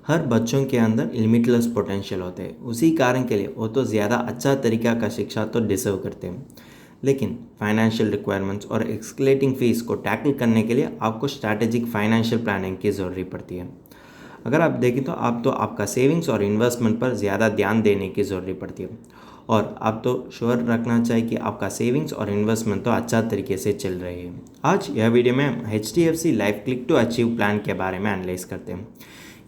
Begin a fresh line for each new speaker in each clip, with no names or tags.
हर बच्चों के अंदर लिमिटलेस पोटेंशियल होते हैं। उसी कारण के लिए वो तो ज़्यादा अच्छा तरीका का शिक्षा तो डिजर्व करते हैं। लेकिन फाइनेंशियल रिक्वायरमेंट्स और एक्सकेलेटिंग फीस को टैकल करने के लिए आपको स्ट्रैटेजिक फाइनेंशियल प्लानिंग की ज़रूरत पड़ती है। अगर आप देखें तो आपका सेविंग्स और इन्वेस्टमेंट पर ज़्यादा ध्यान देने की ज़रूरत पड़ती है। और आप तो श्योर रखना चाहिए कि आपका सेविंग्स और इन्वेस्टमेंट तो अच्छा तरीके से चल रही है। आज यह वीडियो में हम HDFC life click to achieve plan के बारे में एनालाइज करते हैं।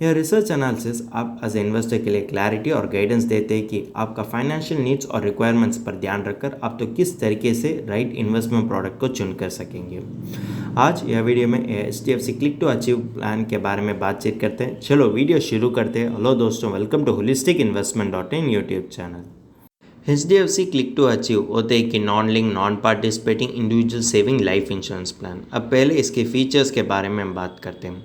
यह रिसर्च एनालिसिस आप एज इन्वेस्टर के लिए क्लैरिटी और गाइडेंस देते हैं कि आपका फाइनेंशियल नीड्स और रिक्वायरमेंट्स पर ध्यान रखकर आप तो किस तरीके से राइट इन्वेस्टमेंट प्रोडक्ट को चुन कर सकेंगे। आज यह वीडियो में HDFC click to achieve plan के बारे में बातचीत करते हैं। चलो वीडियो शुरू करते हैं। हेलो दोस्तों, welcome to holistic investment dot in YouTube channel. HDFC click to achieve होते हैं कि non link non participating individual saving life insurance plan. अब पहले इसके फीचर्स के बारे में हम बात करते हैं।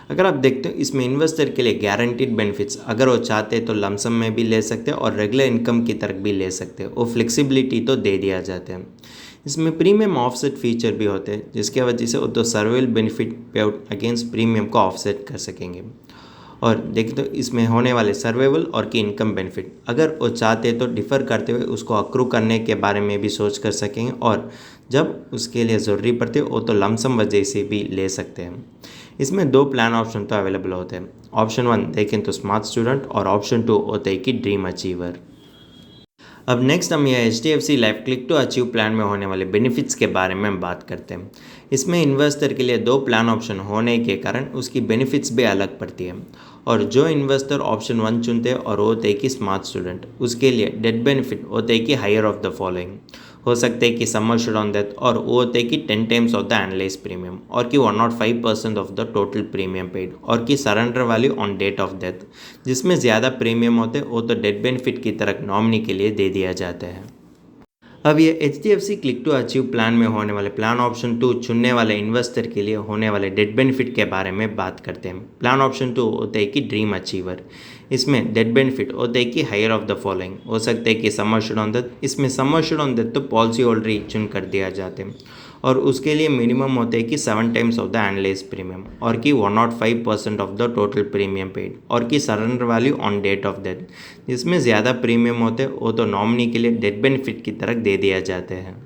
अगर आप देखते हो इसमें इन्वेस्टर के लिए गारंटीड बेनिफिट्स, अगर वो चाहते हैं तो लमसम में भी ले सकते हैं और रेगुलर इनकम की तरफ भी ले सकते हैं। वो फ्लेक्सिबिलिटी तो दे दिया जाता है। इसमें प्रीमियम ऑफसेट फीचर भी होते हैं, जिसके वजह से वो तो सर्वाइवल बेनिफिट पे आउट अगेंस्ट प्रीमियम को ऑफसेट कर सकेंगे। और देखिए तो इसमें होने वाले सर्वाइवल और की इनकम बेनिफिट, अगर वो चाहते तो डिफ़र करते हुए उसको अक्रू करने के बारे में भी सोच कर सकेंगे। और जब उसके लिए ज़रूरी पड़ती है वो तो लमसम वजह से भी ले सकते हैं। इसमें दो प्लान ऑप्शन तो अवेलेबल होते हैं। ऑप्शन 1 देखें तो स्मार्ट स्टूडेंट और ऑप्शन 2 होते हैं कि ड्रीम अचीवर। अब नेक्स्ट हम यह HDFC life click to achieve plan में होने वाले बेनिफिट्स के बारे में हम बात करते हैं। इसमें इन्वेस्टर के लिए दो प्लान ऑप्शन होने के कारण उसकी बेनिफिट्स भी अलग पड़ती है। और जो इन्वेस्टर ऑप्शन 1 चुनते हैं और वो होते हैं कि स्मार्ट स्टूडेंट, उसके लिए डेट बेनिफिट होते हैं कि हायर ऑफ द फॉलोइंग हो सकते हैं कि सम अश्योर्ड ऑन डेथ, और वो होते हैं कि 10 times of the annualised premium, और कि 105% of the total premium paid, और कि surrender value on date of death. जिसमें ज़्यादा प्रीमियम होते हैं वो तो डेथ बेनिफिट की तरह नॉमिनी के लिए दे दिया जाता है। अब ये HDFC click to achieve plan में होने वाले प्लान ऑप्शन 2 चुनने वाले इन्वेस्टर के लिए होने वाले डेट बेनिफिट के बारे में बात करते हैं। प्लान ऑप्शन 2 होते हैं कि ड्रीम अचीवर। इसमें डेट बेनिफिट होते हैं कि हायर ऑफ द फॉलोइंग हो सकते हैं कि सम अश्योर्ड ऑन डेथ। इसमें सम अश्योर्ड ऑन डेथ तो पॉलिसी होल्डर ही चुन कर दिया जाते हैं, और उसके लिए मिनिमम होते हैं कि 7 times of the annualised premium, और कि 105% of the total premium paid, और कि surrender value on date of death. जिसमें ज़्यादा प्रीमियम होते हैं वो तो नॉमिनी के लिए डेथ बेनिफिट की तरह दे दिया जाते हैं।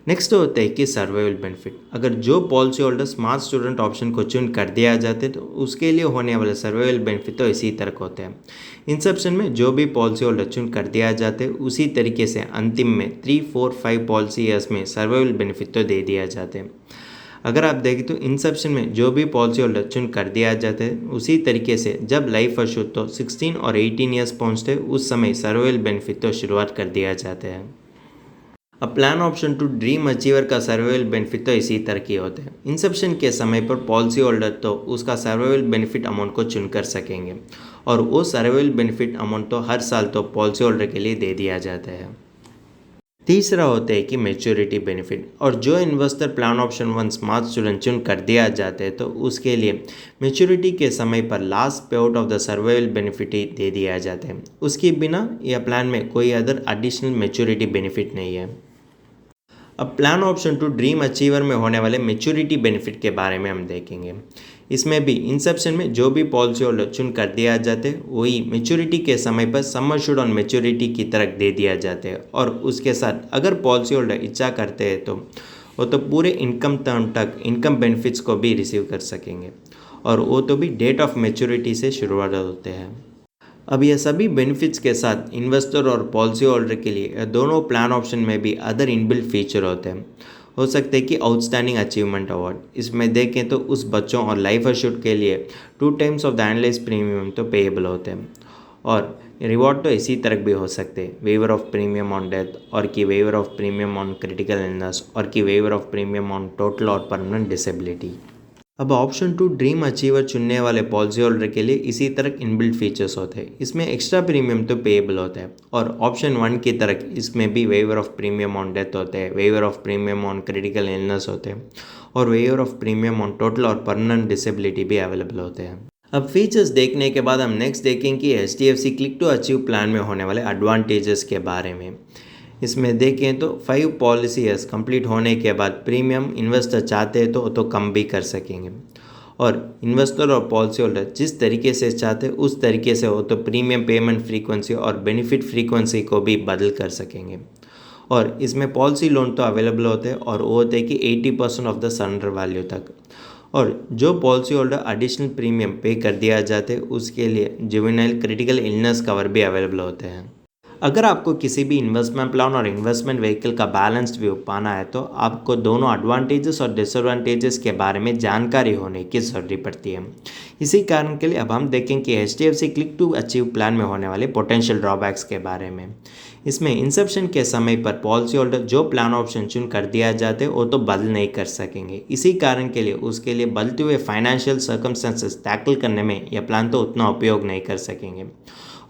नेक्स्ट होता है कि सर्वाइवल बेनिफिट। अगर जो policy holder smart student option को चुन कर दिया जाते तो उसके लिए होने वाले सर्वाइवल बेनिफिट तो इसी तरह के होते हैं। इंसेप्शन में जो भी पॉलिसी होल्डर चुन कर दिया जाते उसी तरीके से अंतिम में 3, 4, 5 पॉलिसी ईयर्स में सर्वाइवल बेनिफिट तो दे दिया जाते हैं। अगर आप देखें तो इंसेप्शन में जो भी पॉलिसी होल्डर चुन कर दिया जाता है उसी तरीके से जब लाइफ अश्योर्ड तो 16 और 18 ईयर्स पहुँचते उस समय सर्वाइवल बेनिफिट तो शुरुआत कर दिया जाता है। अब प्लान ऑप्शन 2 ड्रीम अचीवर का सर्वाइवल बेनिफिट तो इसी तरह के होते हैं। इंसेप्शन के समय पर पॉलिसी होल्डर तो उसका सर्वाइवल बेनिफिट अमाउंट को चुनकर सकेंगे, और वो सर्वाइवल बेनिफिट अमाउंट तो हर साल तो पॉलिसी होल्डर के लिए दे दिया जाता है। तीसरा होता है कि मैच्योरिटी बेनिफिट, और जो investor plan option 1 smart student चुन कर दिया जाता है तो उसके लिए मैच्योरिटी के समय पर लास्ट पे out of the survival benefit ही दे दिया जाता है। उसके बिना यह प्लान में कोई अदर एडिशनल मैच्योरिटी बेनिफिट नहीं है। अब प्लान ऑप्शन 2 ड्रीम अचीवर में होने वाले मैच्योरिटी बेनिफिट के बारे में हम देखेंगे। इसमें भी इंसेप्शन में जो भी पॉलिसी होल्डर चुन कर दिया जाते वही मैच्योरिटी के समय पर सम अश्योर्ड ऑन मैच्योरिटी की तरह दे दिया जाते हैं। और उसके साथ अगर पॉलिसी होल्डर इच्छा करते हैं तो वो तो पूरे इनकम टर्म तक इनकम बेनिफिट्स को भी रिसीव कर सकेंगे, और वो तो भी डेट ऑफ मैच्योरिटी से शुरुआत होते हैं। अब यह सभी बेनिफिट्स के साथ इन्वेस्टर और पॉलिसी होल्डर के लिए दोनों प्लान ऑप्शन में भी अदर इनबिल्ट फीचर होते हैं। हो सकते हैं कि आउटस्टैंडिंग अचीवमेंट अवार्ड, इसमें देखें तो उस बच्चों और लाइफ अश्योर्ड के लिए 2 times of the annualised premium तो पेएबल होते हैं। और रिवॉर्ड तो इसी तरह भी हो सकते हैं, waiver of premium on death, और कि waiver of premium on critical illness, और कि waiver of premium on total और परमानेंट डिसेबिलिटी। अब ऑप्शन 2 ड्रीम अचीवर चुनने वाले पॉलिसी होल्डर के लिए इसी तरह इनबिल्ट फीचर्स होते हैं। इसमें एक्स्ट्रा प्रीमियम तो पेएबल होता है, और ऑप्शन 1 की तरह इसमें भी waiver of premium on death होते हैं, waiver of premium on critical illness होते हैं, और waiver of premium on total और परमानेंट डिसेबिलिटी भी अवेलेबल होते हैं। अब फीचर्स देखने के बाद हम नेक्स्ट देखेंगे कि HDFC click to achieve plan में होने वाले एडवांटेजेस के बारे में। इसमें देखें तो 5 पॉलिसी ईयर्स कंप्लीट होने के बाद प्रीमियम इन्वेस्टर चाहते हैं तो कम भी कर सकेंगे। और इन्वेस्टर और पॉलिसी होल्डर जिस तरीके से चाहते उस तरीके से हो तो प्रीमियम पेमेंट फ्रीक्वेंसी और बेनिफिट फ्रीक्वेंसी को भी बदल कर सकेंगे। और इसमें पॉलिसी लोन तो अवेलेबल होते हैं और वो होते हैं कि 80% ऑफ द सरेंडर वैल्यू तक। और जो पॉलिसी होल्डर एडिशनल प्रीमियम पे कर दिया जाते हैं उसके लिए जुवेनाइल क्रिटिकल इलनेस कवर भी अवेलेबल होते हैं। अगर आपको किसी भी इन्वेस्टमेंट प्लान और इन्वेस्टमेंट व्हीकल का बैलेंस्ड व्यू पाना है तो आपको दोनों एडवांटेजेस और डिसएडवांटेजेस के बारे में जानकारी होने की ज़रूरत पड़ती है। इसी कारण के लिए अब हम देखें कि HDFC click to achieve plan में होने वाले पोटेंशियल ड्रॉबैक्स के बारे में। इसमें इंसेप्शन के समय पर पॉलिसी होल्डर जो प्लान ऑप्शन चुन कर दिया जाते वो तो बदल नहीं कर सकेंगे। इसी कारण के लिए उसके लिए बदलते हुए फाइनेंशियल सर्कमस्टेंसेस टैकल करने में यह प्लान तो उतना उपयोग नहीं कर सकेंगे।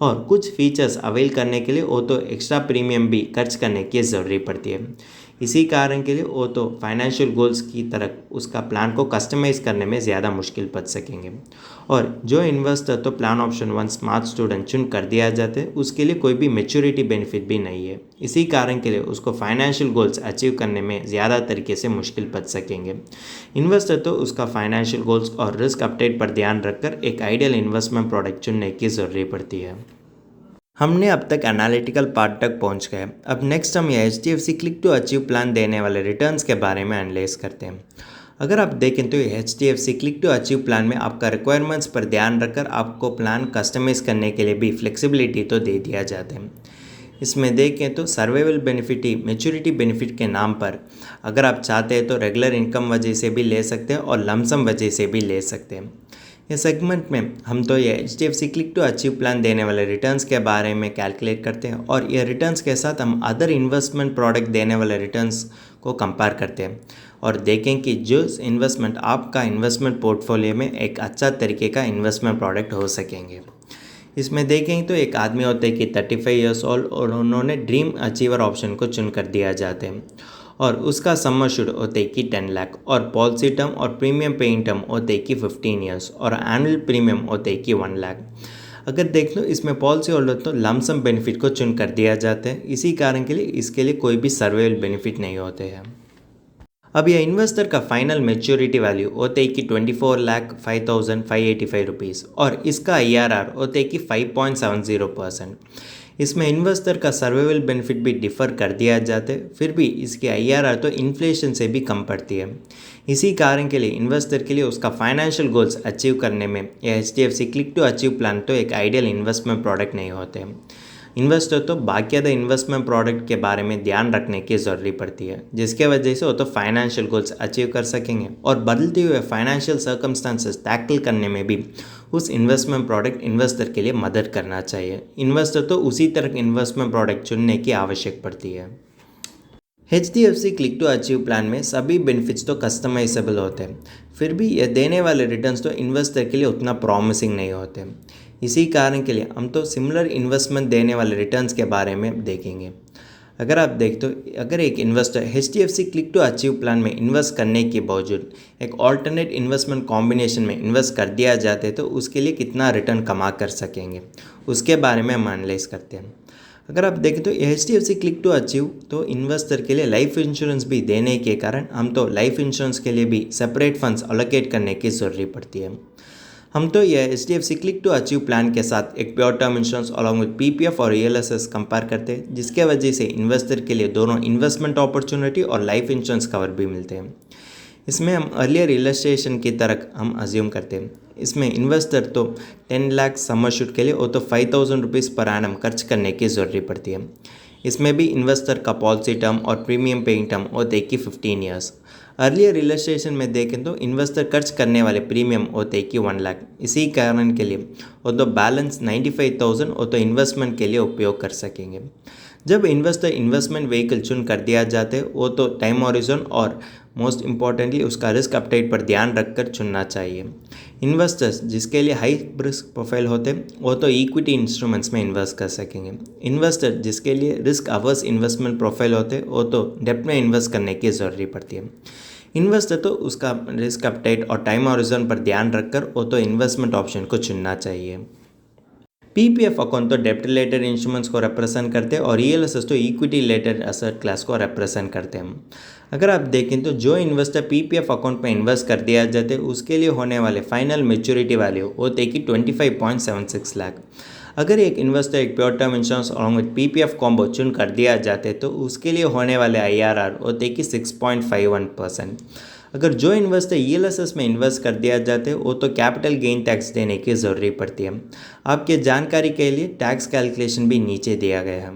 और कुछ फीचर्स अवेल करने के लिए वो तो एक्स्ट्रा प्रीमियम भी खर्च करने की ज़रूरत पड़ती है। इसी कारण के लिए वो तो फाइनेंशियल गोल्स की तरह उसका प्लान को कस्टमाइज़ करने में ज़्यादा मुश्किल पड़ सकेंगे। और जो इन्वेस्टर तो प्लान ऑप्शन 1 स्मार्ट स्टूडेंट चुन कर दिया जाते हैं उसके लिए कोई भी मैच्योरिटी बेनिफिट भी नहीं है। इसी कारण के लिए उसको फाइनेंशियल गोल्स अचीव करने में ज़्यादा तरीके से मुश्किल पड़ सकेंगे। इन्वेस्टर तो उसका फाइनेंशियल गोल्स और रिस्क अपडेट पर ध्यान रखकर एक आइडियल इन्वेस्टमेंट प्रोडक्ट चुनने की ज़रूरत पड़ती है। हमने अब तक एनालिटिकल पार्ट तक पहुंच गए। अब नेक्स्ट हम ये HDFC click to achieve plan देने वाले रिटर्न्स के बारे में एनालाइज करते हैं। अगर आप देखें तो ये HDFC click to achieve plan में आपका रिक्वायरमेंट्स पर ध्यान रखकर आपको प्लान कस्टमाइज़ करने के लिए भी फ्लेक्सिबिलिटी तो दे दिया जाता है। इसमें देखें तो सर्वाइवल बेनिफिट ही मैच्योरिटी बेनिफिट के नाम पर अगर आप चाहते हैं तो रेगुलर इनकम वजह से भी ले सकते हैं और लमसम वजह से भी ले सकते हैं। इस सेगमेंट में हम तो ये HDFC click to achieve plan देने वाले रिटर्न्स के बारे में कैलकुलेट करते हैं और ये रिटर्न्स के साथ हम अदर इन्वेस्टमेंट प्रोडक्ट देने वाले रिटर्न्स को कंपेयर करते हैं और देखें कि जो इन्वेस्टमेंट आपका इन्वेस्टमेंट पोर्टफोलियो में एक अच्छा तरीके का इन्वेस्टमेंट प्रोडक्ट हो सकेंगे। इसमें देखें तो एक आदमी होते हैं कि 35 ईयर्स ओल्ड और उन्होंने ड्रीम अचीवर ऑप्शन को चुन कर दिया जाते हैं और उसका सम अश्योर्ड होते कि 10 लाख और पॉलिसी टर्म और प्रीमियम पेइंग टर्म होते कि 15 ईयर्स और एनुअल प्रीमियम होते कि 1 लाख। अगर देख लो इसमें पॉलिसी होल्डर तो लमसम बेनिफिट को चुन कर दिया जाता है। इसी कारण के लिए इसके लिए कोई भी सर्वाइवल बेनिफिट नहीं होते हैं। अब यह इन्वेस्टर का फाइनल मेच्योरिटी वैल्यू होते कि 24,05,585 रुपीज़ और इसका IRR होते कि 5.70%। इसमें इन्वेस्टर का सर्वाइवल बेनिफिट भी डिफ़र कर दिया जाते फिर भी इसकी IRR तो इन्फ्लेशन से भी कम पड़ती है। इसी कारण के लिए इन्वेस्टर के लिए उसका फाइनेंशियल गोल्स अचीव करने में यह HDFC click to achieve plan तो एक आइडियल इन्वेस्टमेंट प्रोडक्ट नहीं होते। इन्वेस्टर तो बाकी इन्वेस्टमेंट प्रोडक्ट के बारे में ध्यान रखने की ज़रूरत पड़ती है जिसके वजह से वो तो फाइनेंशियल गोल्स अचीव कर सकेंगे और बदलते हुए फाइनेंशियल सर्कमस्टांसेस टैकल करने में भी उस इन्वेस्टमेंट प्रोडक्ट इन्वेस्टर के लिए मदद करना चाहिए। इन्वेस्टर तो उसी तरह इन्वेस्टमेंट प्रोडक्ट चुनने की आवश्यक पड़ती है। HDFC click to achieve plan में सभी बेनिफिट्स तो कस्टमाइजेबल होते हैं फिर भी यह देने वाले रिटर्न्स तो इन्वेस्टर के लिए उतना प्रॉमिसिंग नहीं होते। इसी कारण के लिए हम तो सिमिलर इन्वेस्टमेंट देने वाले रिटर्न्स के बारे में देखेंगे। अगर आप देख तो अगर एक investor HDFC click to achieve plan में इन्वेस्ट करने के बावजूद एक ऑल्टरनेट इन्वेस्टमेंट कॉम्बिनेशन में इन्वेस्ट कर दिया जाते तो उसके लिए कितना रिटर्न कमा कर सकेंगे उसके बारे में हम एनालाइज करते हैं। अगर आप देखें तो HDFC क्लिक टू अचीव तो इन्वेस्टर के लिए लाइफ इंश्योरेंस भी देने के कारण हम तो लाइफ इंश्योरेंस के लिए भी सेपरेट फंड्स अलोकेट करने की ज़रूरत पड़ती है। हम तो यह HDFC click to achieve plan के साथ एक pure term insurance along with PPF और ELSS कंपेयर करते हैं जिसके वजह से इन्वेस्टर के लिए दोनों इन्वेस्टमेंट अपॉर्चुनिटी और लाइफ इंश्योरेंस कवर भी मिलते हैं। इसमें हम अर्लियर इलस्ट्रेशन की तरह हम अज्यूम करते हैं। इसमें इन्वेस्टर तो 10 लाख सम अश्योर्ड के लिए वो तो 5,000 रुपीज़ पर एनम खर्च करने की ज़रूरत पड़ती है। इसमें भी इन्वेस्टर का पॉलिसी टर्म और प्रीमियम पेइंग टर्म होते कि 15 ईयर्स। अर्लियर इलस्ट्रेशन में देखें तो इन्वेस्टर खर्च करने वाले प्रीमियम होते कि 1 लाख। इसी कारण के लिए वो तो बैलेंस 95,000 वो तो इन्वेस्टमेंट के लिए उपयोग कर सकेंगे। जब इन्वेस्टर इन्वेस्टमेंट व्हीकल चुन कर दिया जाते वो तो टाइम हॉरिजन और मोस्ट इम्पॉर्टेंटली उसका रिस्क अपडेट पर ध्यान रखकर चुनना चाहिए। इन्वेस्टर्स जिसके लिए हाई रिस्क प्रोफाइल होते वो तो इक्विटी इंस्ट्रूमेंट्स में इन्वेस्ट कर सकेंगे। इन्वेस्टर जिसके लिए रिस्क अवर्स इन्वेस्टमेंट प्रोफाइल होते वो तो डेब्ट में इन्वेस्ट करने की ज़रूरत पड़ती है। इन्वेस्टर तो उसका रिस्क अपडेट और टाइम हॉरिजन पर ध्यान रखकर वो तो इन्वेस्टमेंट ऑप्शन को चुनना चाहिए। पीपीएफ अकाउंट तो डेब्ट रिलेटेड इंस्ट्रूमेंट्स को रिप्रेजेंट करते हैं और ईएलएसएस तो इक्विटी रिलेटेड एसेट क्लास को रिप्रेजेंट करते हैं। अगर आप देखें तो जो इन्वेस्टर पीपीएफ अकाउंट में इन्वेस्ट कर दिया जाते हैं उसके लिए होने वाले फाइनल मेच्योरिटी वैल्यू होते कि 25.76 लाख। अगर एक इन्वेस्टर एक pure term insurance along with PPF combo चुन कर दिया जाते तो उसके लिए होने वाले आईआरआर होते कि 6.51%। अगर जो इन्वेस्टर ईएलएसएस में इन्वेस्ट कर दिया जाते वो तो कैपिटल गेन टैक्स देने की ज़रूरी पड़ती है। आपके जानकारी के लिए टैक्स कैलकुलेशन भी नीचे दिया गया है।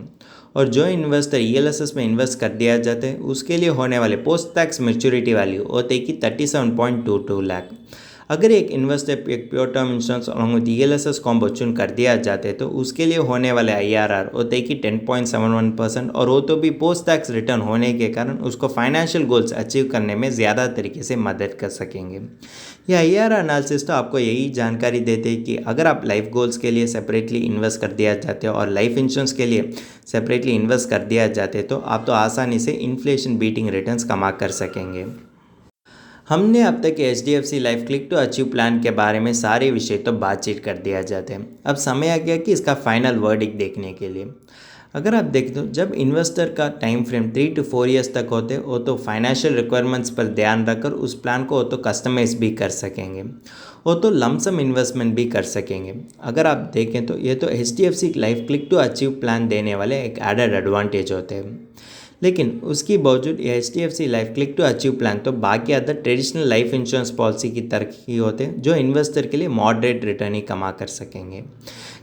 और जो इन्वेस्टर ईएलएसएस में इन्वेस्ट कर दिया जाते हैं उसके लिए होने वाले पोस्ट टैक्स मैच्योरिटी वैल्यू होते कि 37.22 लाख। अगर एक इन्वेस्टर एक pure term insurance along with ELSS combo चुन कर दिया जाते तो उसके लिए होने वाले आईआरआर होते कि 10.71% और वो तो भी पोस्ट टैक्स रिटर्न होने के कारण उसको फाइनेंशियल गोल्स अचीव करने में ज़्यादा तरीके से मदद कर सकेंगे। यह आईआरआर एनालिसिस तो आपको यही जानकारी देते हैं कि अगर आप लाइफ गोल्स के लिए सेपरेटली इन्वेस्ट कर दिया जाते हो और लाइफ इंश्योरेंस के लिए सेपरेटली इन्वेस्ट कर दिया जाते तो आप तो आसानी से इन्फ्लेशन बीटिंग रिटर्न्स कमा कर सकेंगे। हमने अब तक HDFC life click to achieve plan के बारे में सारे विषय तो बातचीत कर दिया जाते हैं। अब समय आ गया कि इसका फाइनल वर्डिक्ट देखने के लिए। अगर आप देखें तो जब इन्वेस्टर का टाइम फ्रेम 3 to 4 ईयर्स तक होते वो तो फाइनेंशियल रिक्वायरमेंट्स पर ध्यान रखकर उस प्लान को वो तो कस्टमाइज भी कर सकेंगे, वो तो लमसम इन्वेस्टमेंट भी कर सकेंगे। अगर आप देखें तो ये तो HDFC life click to achieve plan देने वाले एक एडेड एडवांटेज होते हैं। लेकिन उसकी बावजूद HDFC life click to achieve plan तो बाकी other traditional life insurance policy की तरह ही होते हैं जो इन्वेस्टर के लिए मॉडरेट रिटर्न ही कमा कर सकेंगे।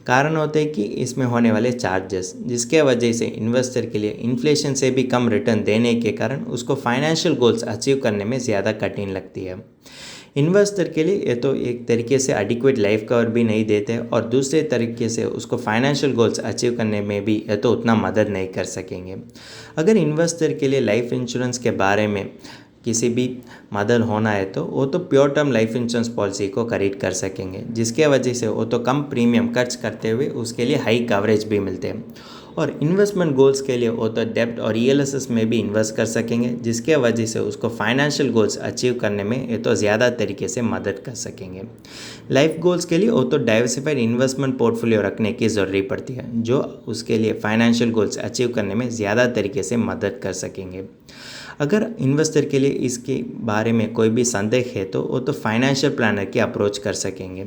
कारण होते हैं कि इसमें होने वाले चार्जेस जिसके वजह से इन्वेस्टर के लिए इन्फ्लेशन से भी कम रिटर्न देने के कारण उसको फाइनेंशियल गोल्स अचीव करने में ज़्यादा कठिन लगती है। इन्वेस्टर के लिए ये तो एक तरीके से एडिक्वेट लाइफ कवर भी नहीं देते और दूसरे तरीके से उसको फाइनेंशियल गोल्स अचीव करने में भी ये तो उतना मदद नहीं कर सकेंगे। अगर इन्वेस्टर के लिए लाइफ इंश्योरेंस के बारे में किसी भी मदद होना है तो वो तो pure term life insurance policy को खरीद कर सकेंगे जिसके वजह से वो तो कम प्रीमियम खर्च करते हुए उसके लिए हाई कवरेज भी मिलते हैं। और इन्वेस्टमेंट गोल्स के लिए वो तो डेब्ट और ईएलएसएस में भी इन्वेस्ट कर सकेंगे जिसके वजह से उसको फाइनेंशियल गोल्स अचीव करने में ये तो ज़्यादा तरीके से मदद कर सकेंगे। लाइफ गोल्स के लिए वो तो डाइवर्सिफाइड इन्वेस्टमेंट पोर्टफोलियो रखने की ज़रूरी पड़ती है जो उसके लिए फाइनेंशियल गोल्स अचीव करने में ज़्यादा तरीके से मदद कर सकेंगे। अगर इन्वेस्टर के लिए इसके बारे में कोई भी संदेह है तो वो तो फाइनेंशियल प्लानर की अप्रोच कर सकेंगे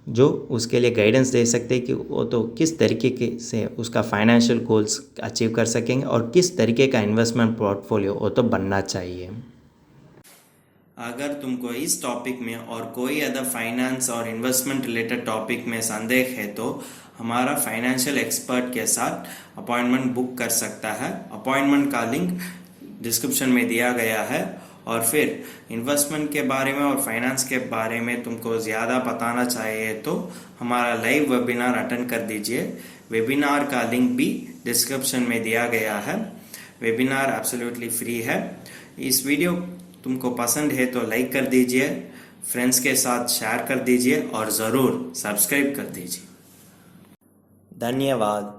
जो उसके लिए गाइडेंस दे सकते हैं कि वो तो किस तरीके से उसका फाइनेंशियल गोल्स अचीव कर सकेंगे और किस तरीके का इन्वेस्टमेंट पोर्टफोलियो वो तो बनना चाहिए। अगर तुमको इस टॉपिक में और कोई अदर फाइनेंस और इन्वेस्टमेंट रिलेटेड टॉपिक में संदेह है तो हमारा फाइनेंशियल एक्सपर्ट के साथ अपॉइंटमेंट बुक कर सकता है। अपॉइंटमेंट का लिंक डिस्क्रिप्शन में दिया गया है। और फिर इन्वेस्टमेंट के बारे में और फाइनेंस के बारे में तुमको ज़्यादा बताना चाहिए तो हमारा लाइव वेबिनार अटेंड कर दीजिए। वेबिनार का लिंक भी डिस्क्रिप्शन में दिया गया है। वेबिनार एब्सोल्युटली फ्री है। इस वीडियो तुमको पसंद है तो लाइक कर दीजिए, फ्रेंड्स के साथ शेयर कर दीजिए और ज़रूर सब्सक्राइब कर दीजिए। धन्यवाद।